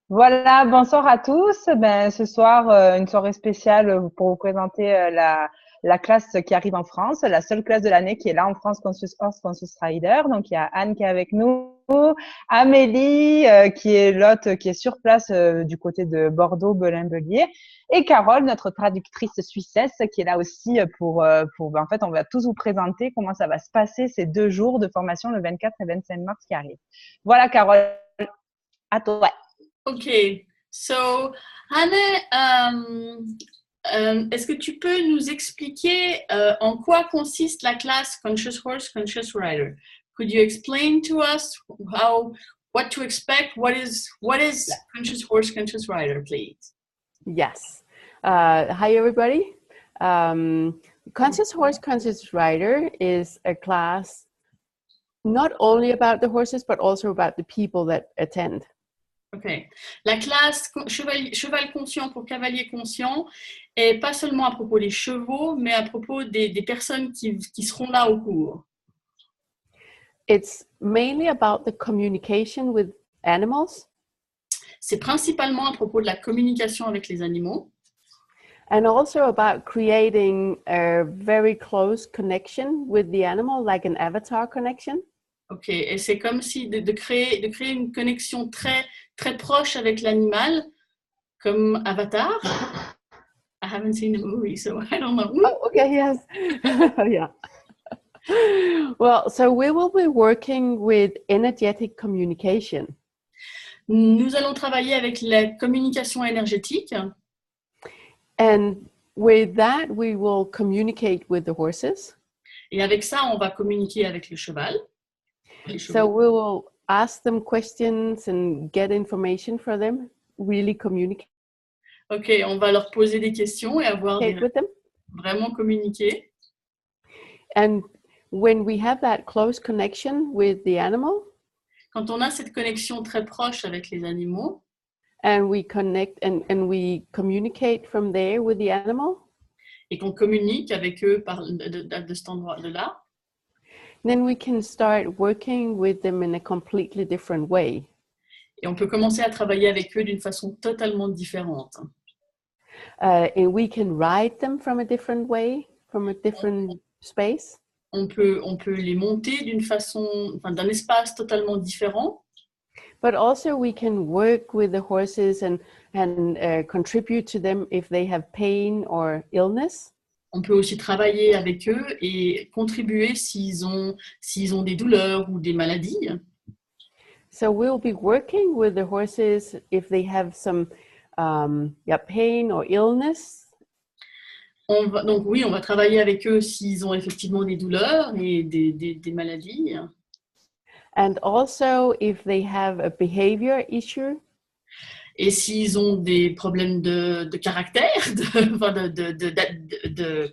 Voilà, bonsoir à tous. Ben, ce soir, une soirée spéciale pour vous présenter la classe qui arrive en France, la seule classe de l'année qui est là en France, Consus Rider. Donc, il y a Anne qui est avec nous, Amélie qui est l'hôte, qui est sur place du côté de Bordeaux, Belin-Bellier, et Carole, notre traductrice suissesse, qui est là aussi en fait, on va tous vous présenter comment ça va se passer ces 2 jours de formation le 24 et 25 mars qui arrivent. Voilà, Carole, à toi. Ok, so Hanne, est-ce que tu peux nous expliquer en quoi consiste la classe Conscious Horse, Conscious Rider? Could you explain to us what to expect? What is Conscious Horse, Conscious Rider, please? Yes. Hi, everybody. Conscious Horse, Conscious Rider is a class not only about the horses, but also about the people that attend. Ok. La classe cheval conscient pour cavalier conscient est pas seulement à propos des chevaux, mais à propos des personnes qui seront là au cours. It's mainly about the communication with animals. C'est principalement à propos de la communication avec les animaux. And also about creating a very close connection with the animal, like an avatar connection. Ok, et c'est comme si de créer une connexion très, très proche avec l'animal, comme Avatar. I haven't seen the movie, so I don't know. Oh, okay, yes. Yeah. Well, so we will be working with energetic communication. Nous allons travailler avec la communication énergétique. And with that, we will communicate with the horses. Et avec ça, on va communiquer avec le cheval. So we will ask them questions and get information from them, really communicate. Ok, on va leur poser des questions et avoir with them. Vraiment communiquer. And when we have that close connection with the animal, quand on a cette connexion très proche avec les animaux, and we connect and we communicate from there with the animal, et qu'on communique avec eux de cet endroit de là, then we can start working with them in a completely different way. Et on peut commencer à travailler avec eux d'une façon totalement différente. And we can ride them from a different way, from a different space. On peut les monter d'un espace totalement différent. But also we can work with the horses and contribute to them if they have pain or illness. On peut aussi travailler avec eux et contribuer s'ils ont des douleurs ou des maladies. So we'll be working with the horses if they have some pain or illness. Donc oui, on va travailler avec eux s'ils ont effectivement des douleurs et des maladies. And also if they have a behavior issue. Et s'ils ont des problèmes de caractère,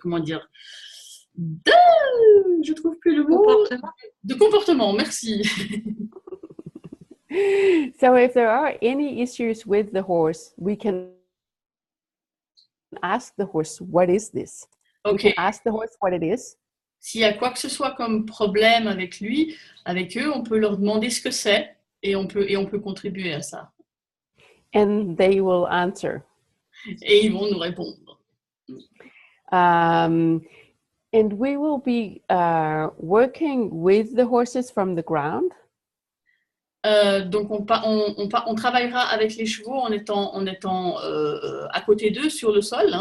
comment dire, je trouve plus le mot. De comportement, merci. So if there are any issues with the horse, we can ask the horse, what is this? Okay. We can ask the horse what it is. S'il y a quoi que ce soit comme problème avec eux, on peut leur demander ce que c'est et on peut contribuer à ça. And they will answer. Et ils vont nous répondre. And we will be working with the horses from the ground. Donc on travaillera avec les chevaux en étant à côté d'eux sur le sol,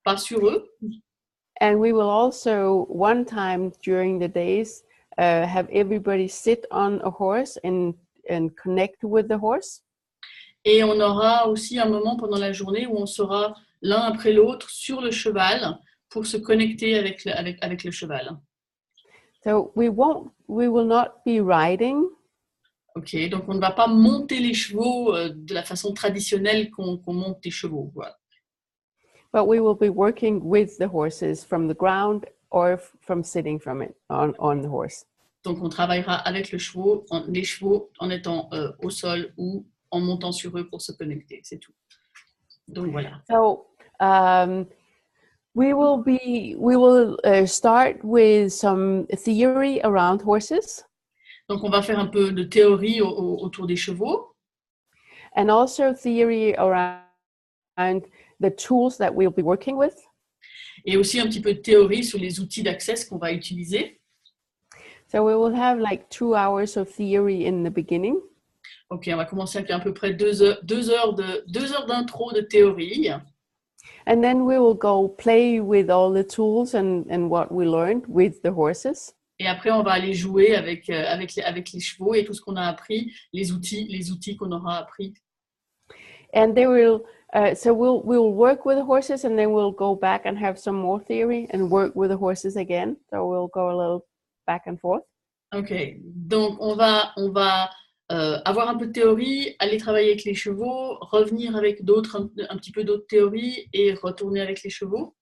pas sur eux. And we will also one time during the days have everybody sit on a horse and connect with the horse. Et on aura aussi un moment pendant la journée où on sera l'un après l'autre sur le cheval pour se connecter avec le cheval. So we will not be riding. Ok, donc on ne va pas monter les chevaux de la façon traditionnelle qu'on monte les chevaux. Voilà. But we will be working with the horses from the ground or from sitting from it on the horse. Donc on travaillera avec les chevaux en étant au sol ou en montant sur eux pour se connecter, c'est tout. Donc voilà. So we will start with some theory around horses. Donc on va faire un peu de théorie autour des chevaux. and also theory around the tools that we'll be working with. Et aussi un petit peu de théorie sur les outils d'accès qu'on va utiliser. So we will have like 2 hours of theory in the beginning. Ok, on va commencer avec à peu près 2 heures d'intro de théorie. And then we will go play with all the tools and what we learned with the horses. Et après, on va aller jouer avec les chevaux et tout ce qu'on a appris, les outils qu'on aura appris. And they will, so we'll work with the horses, and then we'll go back and have some more theory and work with the horses again. So we'll go a little back and forth. Ok, donc on va avoir un peu de théorie, aller travailler avec les chevaux, revenir avec un petit peu d'autres théories et retourner avec les chevaux.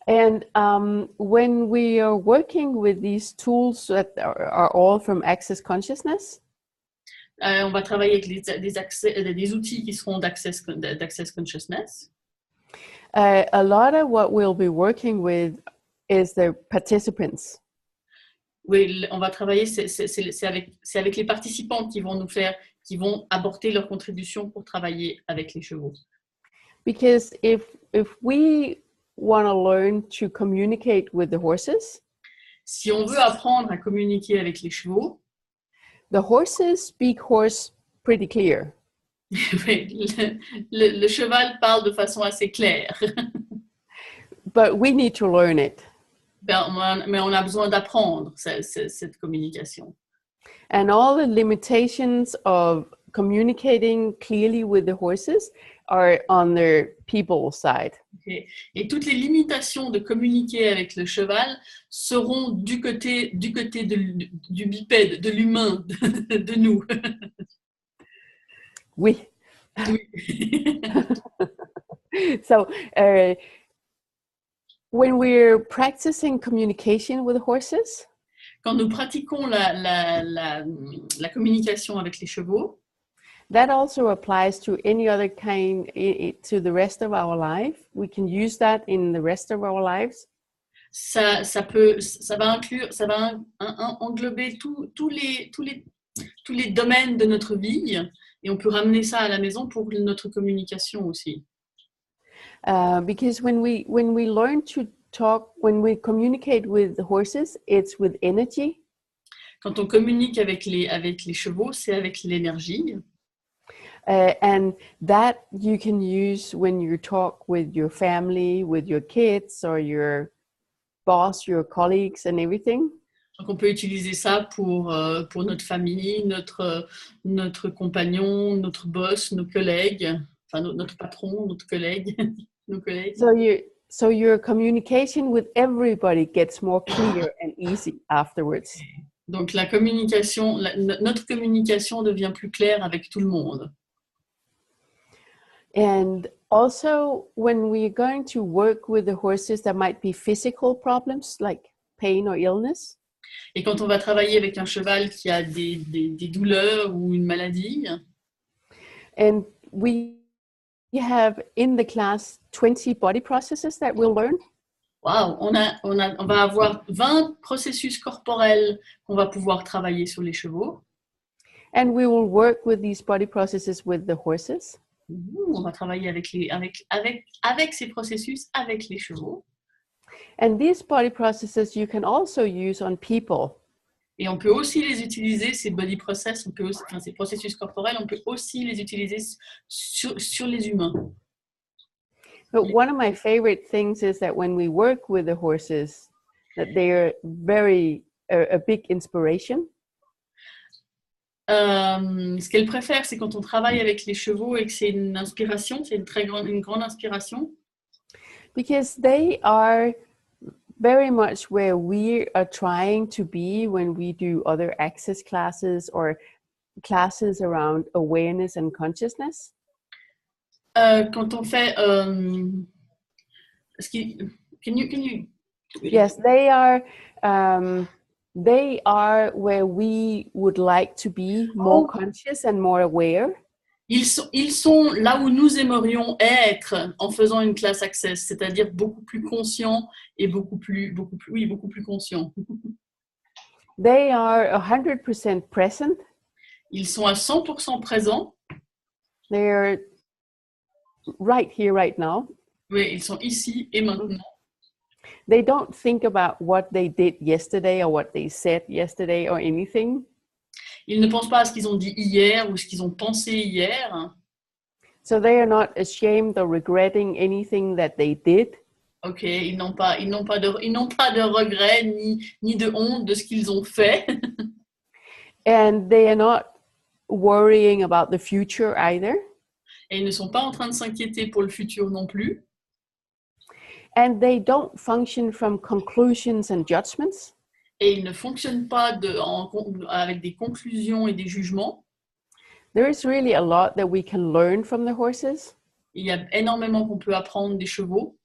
And when we are working with these tools that are all from Access Consciousness, on va travailler avec des outils qui seront d'Access Consciousness. A lot of what we'll be working with is the participants. Oui, on va travailler, c'est avec les participants qui vont apporter leur contribution pour travailler avec les chevaux. Because if we want to learn to communicate with the horses, si on veut apprendre à communiquer avec les chevaux, the horses speak horse pretty clear. le cheval parle de façon assez claire. But we need to learn it. Mais on a besoin d'apprendre cette communication. And all the limitations of communicating clearly with the horses are on their people side. Okay. Et toutes les limitations de communiquer avec le cheval seront du côté du bipède, de l'humain, de nous. Oui. Oui. So, when we're practicing communication with horses, quand nous pratiquons la communication avec les chevaux, that also applies to any other kind, to the rest of our life. We can use that in the rest of our lives. Ça va englober tous les domaines de notre vie, et on peut ramener ça à la maison pour notre communication aussi. Because when we learn to talk, when we communicate with the horses, it's with energy. Quand on communique avec les chevaux, c'est avec l'énergie. And that you can use when you talk with your family, with your kids, or your boss, your colleagues, and everything. Donc on peut utiliser ça pour notre famille, notre compagnon, notre boss, nos collègues, enfin notre patron, notre collègue, nos collègues. So your communication with everybody gets more clear and easy afterwards. Donc notre communication devient plus claire avec tout le monde. And also, when we're going to work with the horses, there might be physical problems like pain or illness. Et quand on va travailler avec un cheval qui a des douleurs ou une maladie. And we have in the class 20 body processes that we'll learn. Wow, on va avoir 20 processus corporels qu'on va pouvoir travailler sur les chevaux. And we will work with these body processes with the horses. On va travailler avec ces processus avec les chevaux. And these body processes you can also use on people. Et on peut aussi les utiliser, ces body process, ces processus corporels, on peut aussi les utiliser sur les humains. But one of my favorite things is that when we work with the horses, that they are a big inspiration. Ce qu'elle préfère, c'est quand on travaille avec les chevaux et que c'est une inspiration, c'est une grande inspiration. Because they are very much where we are trying to be when we do other access classes or classes around awareness and consciousness. Quand on fait, can you? Yes, they are where we would like to be more conscious and more aware. Ils sont là où nous aimerions être en faisant une classe access, c'est-à-dire beaucoup plus conscients et beaucoup plus conscients. They are 100% present. Ils sont à 100% présents. They're right here, right now. Oui, ils sont ici et maintenant. They don't think about what they did yesterday or what they said yesterday or anything. Ils ne pensent pas à ce qu'ils ont dit hier ou ce qu'ils ont pensé hier. So they are not ashamed or regretting anything that they did. Ok, ils n'ont pas de regrets ni de honte de ce qu'ils ont fait. And they are not worrying about the future either. Et ils ne sont pas en train de s'inquiéter pour le futur non plus. And they don't function from conclusions and judgments. Et ils ne fonctionnent pas avec des conclusions et des jugements. There is really a lot that we can learn from the horses. Il y a énormément qu'on peut apprendre des chevaux.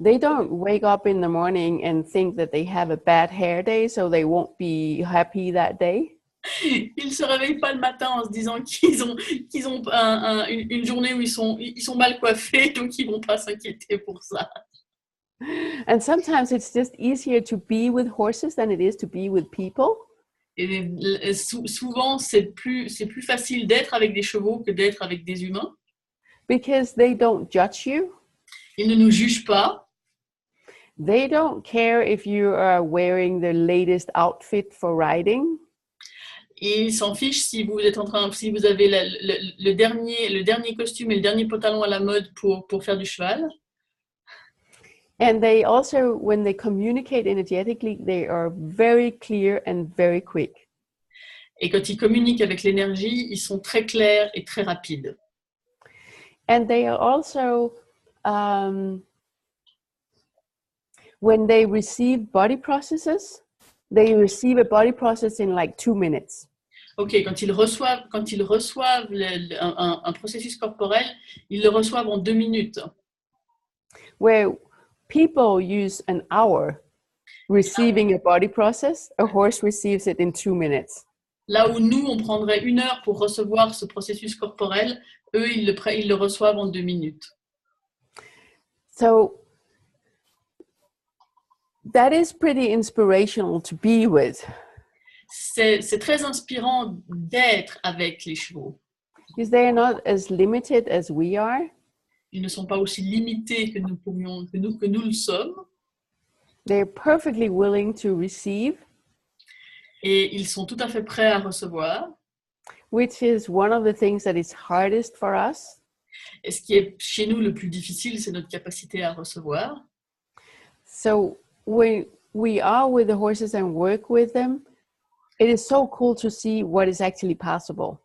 They don't wake up in the morning and think that they have a bad hair day, so they won't be happy that day. Ils ne se réveillent pas le matin en se disant qu'ils ont une journée où ils sont mal coiffés, donc ils ne vont pas s'inquiéter pour ça. And sometimes it's just easier to be with horses than it is to be with people. Et souvent, c'est plus facile d'être avec des chevaux que d'être avec des humains. Because they don't judge you. Ils ne nous jugent pas. They don't care if you are wearing the latest outfit for riding. Et ils s'en fichent si vous avez le dernier costume et le dernier pantalon à la mode pour faire du cheval. And they also, when they communicate energetically, they are very clear and very quick. Et quand ils communiquent avec l'énergie, ils sont très clairs et très rapides. And they are also, when they receive body processes, they receive a body process in like 2 minutes. Ok, quand ils reçoivent un processus corporel, ils le reçoivent en 2 minutes. Where people use an hour receiving a body process, a horse receives it in 2 minutes. Là où nous, on prendrait 1 heure pour recevoir ce processus corporel, eux, ils le reçoivent en 2 minutes. So that is pretty inspirational to be with. C'est très inspirant d'être avec les chevaux. Because they are not as limited as we are. Ils ne sont pas aussi limités que nous le sommes. They're perfectly willing to receive. Et ils sont tout à fait prêts à recevoir. Which is one of the things that is hardest for us. Et ce qui est chez nous le plus difficile, c'est notre capacité à recevoir. So when we are with the horses and work with them, it is so cool to see what is actually possible.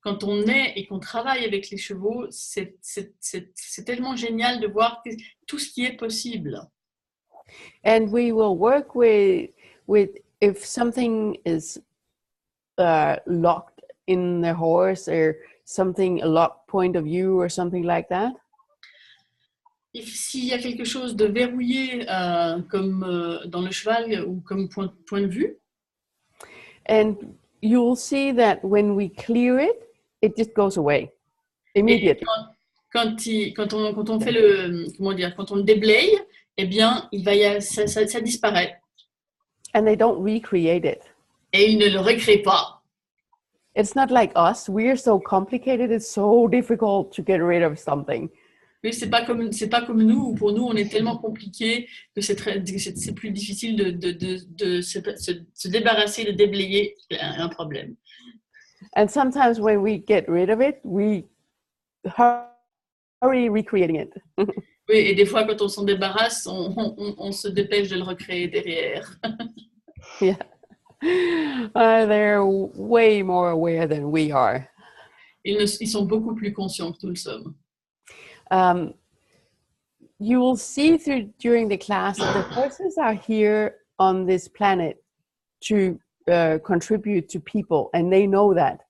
Quand on est et qu'on travaille avec les chevaux, c'est tellement génial de voir tout ce qui est possible. And we will work with if something is locked in the horse or something, a locked point of view or something like that. Et s'il y a quelque chose de verrouillé comme dans le cheval ou comme point de vue. And you'll see that when we clear it, it just goes away immediately. Quand on fait quand on le déblaye, eh bien, ça disparaît. And they don't recreate it. Et ils ne le recréent pas. It's not like us. We're so complicated. It's so difficult to get rid of something. Oui, c'est pas comme nous. Pour nous, on est tellement compliqué que c'est plus difficile de se débarrasser, de déblayer un problème. And sometimes when we get rid of it, we hurry recreating it. Oui, et des fois, quand on s'en débarrasse, on se dépêche de le recréer derrière. Yeah. They're way more aware than we are. Ils sont beaucoup plus conscients que nous le sommes. You will see during the class that the horses are here on this planet to contribute to people, and they know that.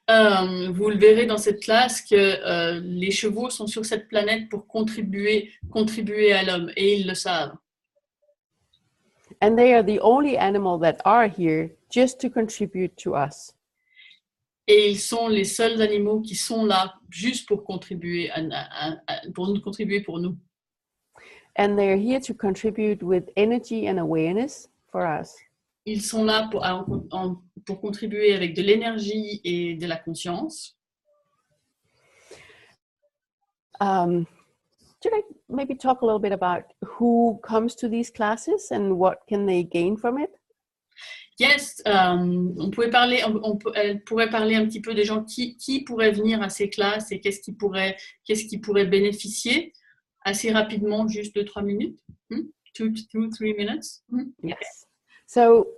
Vous le verrez dans cette classe que les chevaux sont sur cette planète pour contribuer à l'homme, et ils le savent. And they are the only animal that are here just to contribute to us. Et ils sont les seuls animaux qui sont là juste pour contribuer pour nous. And they're here to contribute with energy and awareness for us. Ils sont là pour contribuer avec de l'énergie et de la conscience. Should I maybe talk a little bit about who comes to these classes and what can they gain from it? Yes, elle pourrait parler un petit peu des gens qui pourraient venir à ces classes et qu'est-ce qui pourrait bénéficier assez rapidement, juste 2-3 minutes. 2-3 minutes. Yes. So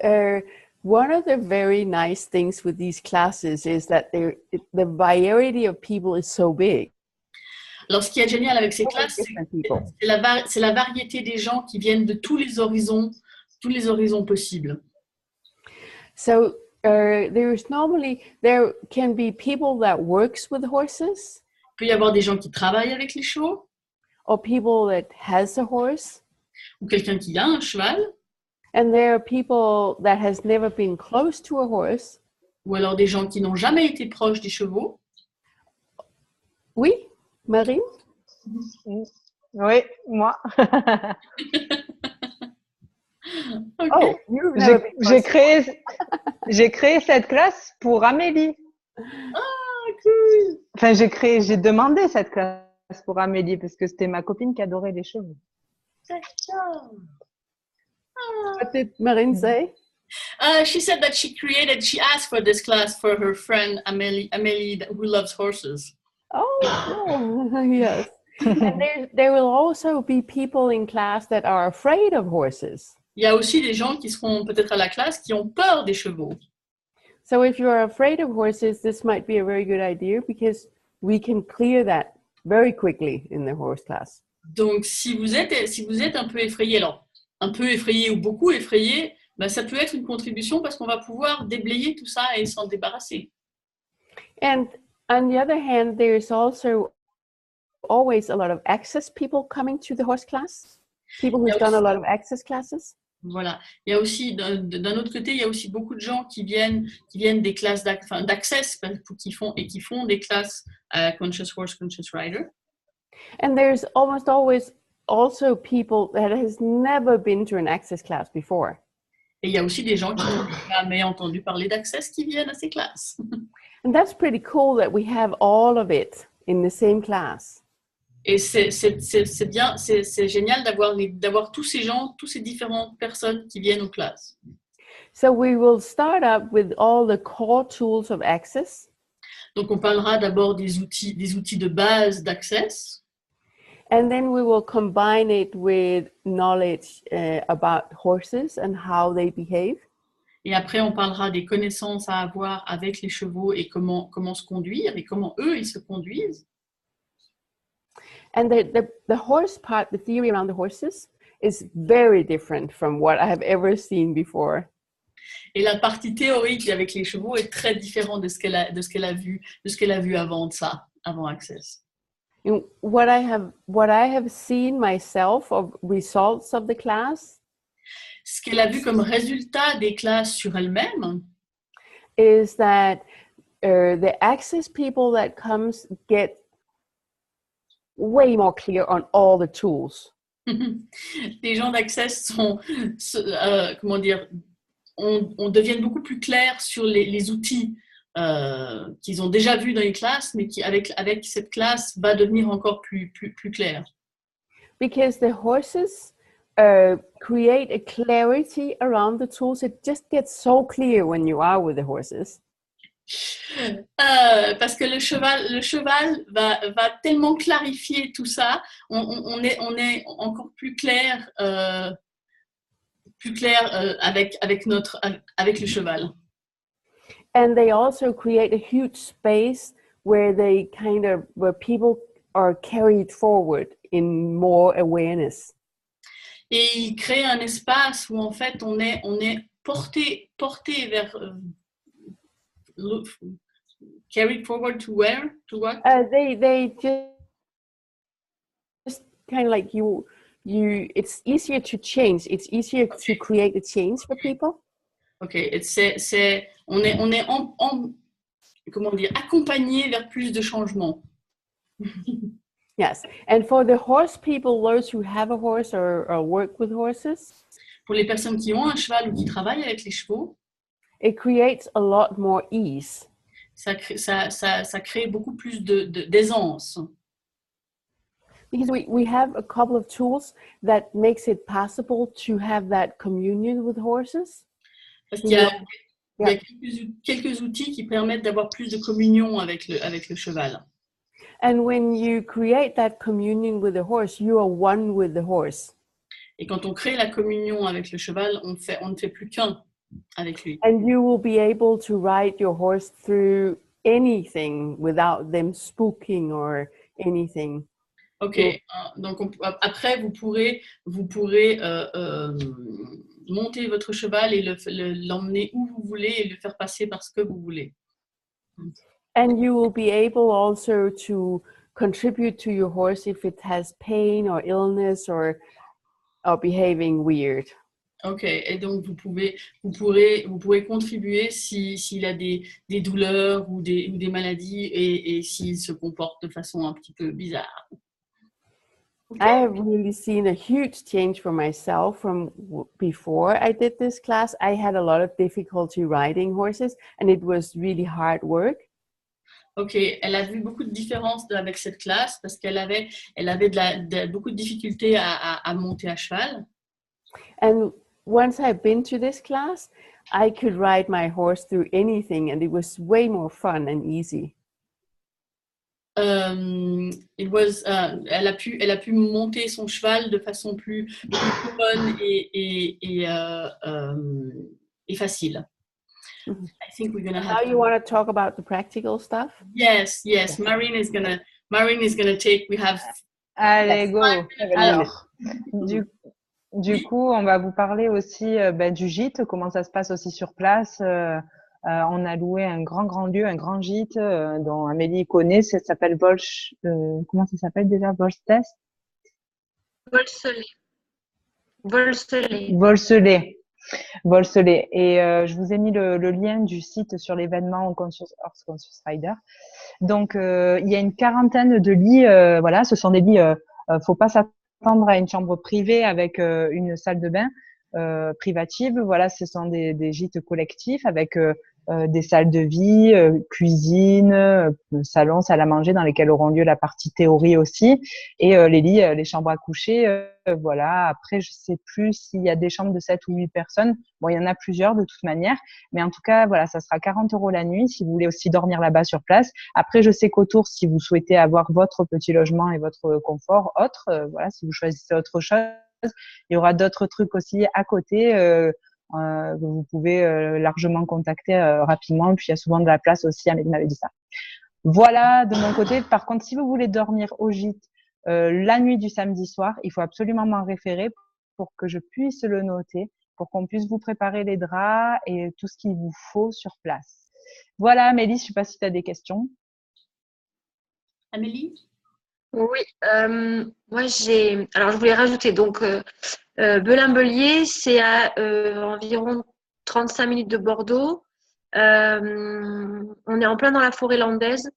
one of the very nice things with these classes is that the variety of people is so big. Alors, ce qui est génial avec ces classes, c'est la variété des gens qui viennent de tous les horizons possibles. So there can be people that works with horses. Il peut y avoir des gens qui travaillent avec les chevaux. Or people that has a horse. Ou quelqu'un qui a un cheval. And there are people that has never been close to a horse. Ou alors des gens qui n'ont jamais été proches des chevaux. Oui, Marine? Oui, moi. Okay. Oh, j'ai créé cette classe pour Amélie. Ah, cool. Enfin, j'ai demandé cette classe pour Amélie parce que c'était ma copine qui adorait les chevaux. D'accord. What did Marine say? She said that she asked for this class for her friend Amélie who loves horses. Oh, yes. And there will also be people in class that are afraid of horses. Il y a aussi des gens qui seront peut-être à la classe qui ont peur des chevaux. So if you are afraid of horses, this might be a very good idea because we can clear that very quickly in the horse class. Donc si vous êtes un peu effrayé, alors un peu effrayé ou beaucoup effrayé, ben, ça peut être une contribution parce qu'on va pouvoir déblayer tout ça et s'en débarrasser. And on the other hand, there's also always a lot of access people coming to the horse class. People who've done a lot of access classes. Voilà. Il y a aussi, d'un autre côté, il y a aussi beaucoup de gens qui viennent des classes d'access qui font des classes Conscious Horse, Conscious Rider. And there's almost always also people that has never been to an access class before. Et il y a aussi des gens qui n'ont jamais entendu parler d'access qui viennent à ces classes. And that's pretty cool that we have all of it in the same class. Et c'est bien, c'est génial d'avoir tous ces gens, toutes ces différentes personnes qui viennent aux classes. So we will start up with all the core tools of access. Donc on parlera d'abord des outils de base d'access. And then we will combine it with knowledge about horses and how they behave. Et après on parlera des connaissances à avoir avec les chevaux et comment se conduire et comment eux ils se conduisent. And the horse part, the theory around the horses, is very different from what I have ever seen before. Et la partie théorique avec les chevaux est très différente de ce qu'elle a vu avant Access. And what I have seen myself of results of the class. Ce qu'elle a vu comme résultat des classes sur elle-même. Is that the access people that comes get way more clear on all the tools. Les gens d'access sont, comment dire, on devient beaucoup plus clair sur les outils qu'ils ont déjà vus dans les classes, mais qui avec cette classe va devenir encore plus clair. Because the horses create a clarity around the tools. It just gets so clear when you are with the horses. Parce que le cheval va tellement clarifier tout ça, on est encore plus clair avec le cheval. And they also create a huge space where people are carried forward in more awareness. Et il crée un espace où en fait on est porté vers carried forward to where? To what? They just kind of like you. It's easier to change. It's easier to create a change for people. Okay, on est comment dire, accompagné vers plus de changements. Yes, and for the horse people, those who have a horse or work with horses. Pour les personnes qui ont un cheval ou qui travaillent avec les chevaux. It creates a lot more ease. Ça crée beaucoup plus d'aisance. Because we have a couple of tools that makes it possible to have that communion with horses. Parce qu'il y a, il y a Yeah. quelques outils qui permettent d'avoir plus de communion avec le cheval. And when you create that communion with the horse, you are one with the horse. Et quand on crée la communion avec le cheval, on ne fait plus qu'un avec lui. And you will be able to ride your horse through anything without them spooking or anything. Ok, donc après vous pourrez monter votre cheval et l'emmener où vous voulez et le faire passer par ce que vous voulez. And you will be able also to contribute to your horse if it has pain or illness or behaving weird. Ok, et donc vous pourrez contribuer s'il a des douleurs ou des maladies et s'il se comporte de façon un petit peu bizarre. Okay. I have really seen a huge change for myself from before I did this class. I had a lot of difficulty riding horses and it was really hard work. Ok, elle a vu beaucoup de différences avec cette classe parce qu'elle avait beaucoup de difficultés à monter à cheval. And once I've been to this class, I could ride my horse through anything and it was way more fun and easy. Elle a pu monter son cheval de façon plus bonne et facile. I think we're gonna have. Now you want to talk about the practical stuff? Yes. Marine is gonna take. We have. Allez, go. Alors, minutes. du coup, on va vous parler aussi du gîte, comment ça se passe aussi sur place. On a loué un grand lieu, un grand gîte dont Amélie connaît. Ça s'appelle comment ça s'appelle déjà? Volselé. Et je vous ai mis le lien du site sur l'événement Conscious Rider. Donc, il y a une quarantaine de lits. Voilà, ce sont des lits. Faut pas s'attendre à une chambre privée avec une salle de bain privative. Voilà, ce sont des gîtes collectifs avec des salles de vie, cuisine, salon, salle à manger dans lesquelles auront lieu la partie théorie aussi, et les lits, les chambres à coucher. Voilà. Après, je sais plus s'il y a des chambres de 7 ou 8 personnes. Bon, il y en a plusieurs de toute manière, mais en tout cas, voilà, ça sera 40 € la nuit si vous voulez aussi dormir là-bas sur place. Après, je sais qu'autour, si vous souhaitez avoir votre petit logement et votre confort autre, voilà, si vous choisissez autre chose, il y aura d'autres trucs aussi à côté que vous pouvez largement contacter rapidement. Puis il y a souvent de la place aussi. Amélie m'avait dit ça. Voilà, de mon côté. Par contre, si vous voulez dormir au gîte la nuit du samedi soir, il faut absolument m'en référer pour que je puisse le noter, pour qu'on puisse vous préparer les draps et tout ce qu'il vous faut sur place. Voilà, Amélie, je ne sais pas si tu as des questions. Amélie? Oui, moi alors je voulais rajouter donc Belin-Bellier, c'est à environ 35 minutes de Bordeaux. On est en plein dans la forêt landaise.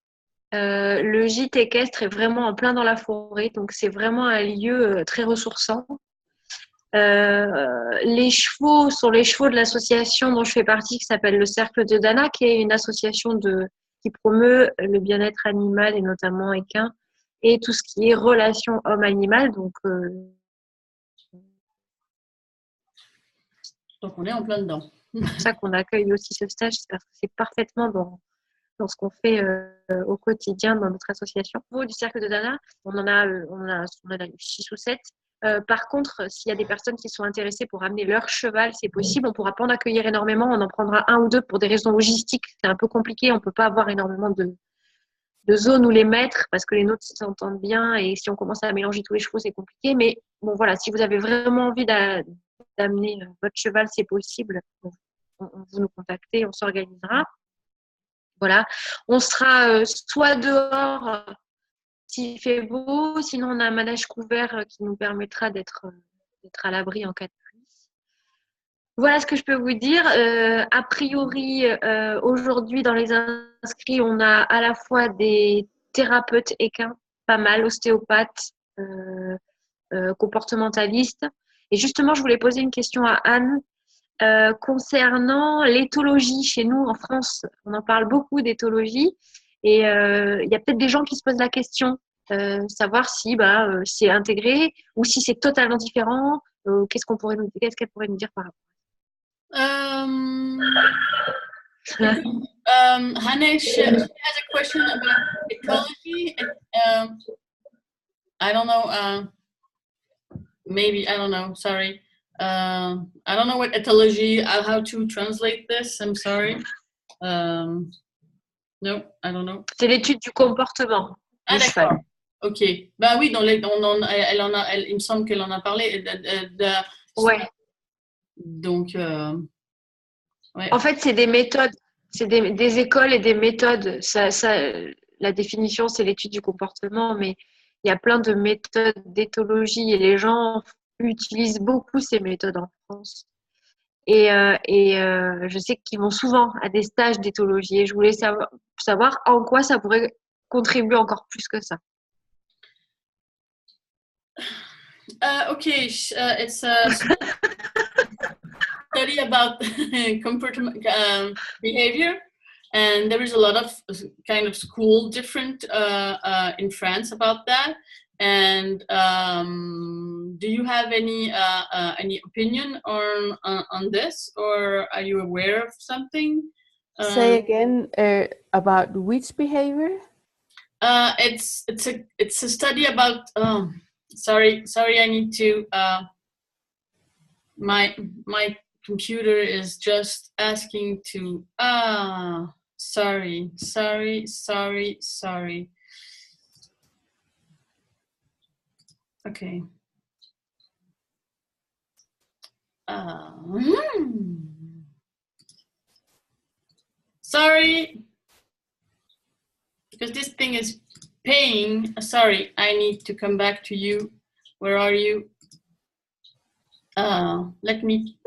Le gîte équestre est vraiment en plein dans la forêt, donc c'est vraiment un lieu très ressourçant. Les chevaux sont les chevaux de l'association dont je fais partie, qui s'appelle le Cercle de Dana, qui est une association qui promeut le bien-être animal et notamment équin et tout ce qui est relation homme-animal. Donc on est en plein dedans. c'est pour ça qu'on accueille aussi ce stage, parce que c'est parfaitement dans ce qu'on fait au quotidien dans notre association. Au niveau du Cercle de Dana, on en a 6 ou 7. Par contre, s'il y a des personnes qui sont intéressées pour amener leur cheval, c'est possible. On ne pourra pas en accueillir énormément. On en prendra 1 ou 2 pour des raisons logistiques. C'est un peu compliqué. On ne peut pas avoir énormément de zones où les mettre parce que les nôtres s'entendent bien. Et si on commence à mélanger tous les chevaux, c'est compliqué. Mais bon, voilà, si vous avez vraiment envie d'amener votre cheval, c'est possible. Vous nous contactez, on s'organisera. Voilà. On sera soit dehors s'il fait beau, sinon on a un manège couvert qui nous permettra d'être à l'abri en cas de pluie. Voilà ce que je peux vous dire. A priori, aujourd'hui, dans les inscrits, on a à la fois des thérapeutes équins, pas mal, ostéopathes, comportementalistes. Et justement, je voulais poser une question à Anne concernant l'éthologie. Chez nous, en France, on en parle beaucoup d'éthologie. Et il y a peut-être des gens qui se posent la question. savoir si c'est intégré ou si c'est totalement différent. Qu'est-ce qu'elle pourrait nous dire par rapport Hanne, she has a question about ecology. I don't know. Maybe I don't know. Sorry. I don't know what ethologie. How to translate this? I'm sorry. No, I don't know. C'est l'étude du comportement. Ah d'accord. Ok. Ben oui, il me semble qu'elle en a parlé. Ouais. Donc. Ouais. En fait, c'est des méthodes, c'est des écoles et des méthodes. La définition, c'est l'étude du comportement, mais il y a plein de méthodes d'éthologie et les gens utilisent beaucoup ces méthodes en France. Et je sais qu'ils vont souvent à des stages d'éthologie et je voulais savoir en quoi ça pourrait contribuer encore plus que ça. Okay, it's a study about comportment behavior, and there is a lot of kind of school different in France about that. And do you have any opinion on this, or are you aware of something? Say again about which behavior? It's a study about. Sorry, I need to. My computer is just asking to. Sorry. Okay. Sorry, because this thing is paying. Sorry, I need to come back to you. Where are you? Let me.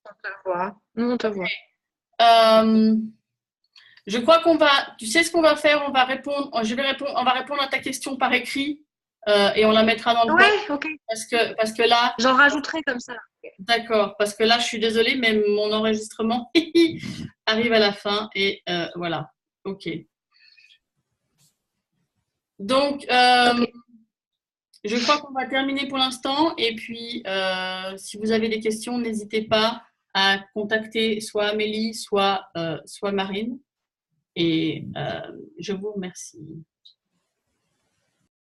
On te voit. Nous, on te voit. Je crois qu'on va. Tu sais ce qu'on va faire? On va répondre. On va répondre à ta question par écrit et on la mettra dans le Ouais, ok. Parce que là. J'en rajouterai comme ça. D'accord, parce que là, je suis désolée, mais mon enregistrement arrive à la fin et voilà. Ok. Donc, Okay. Je crois qu'on va terminer pour l'instant. Et puis, si vous avez des questions, n'hésitez pas à contacter soit Amélie, soit Marine. Et je vous remercie.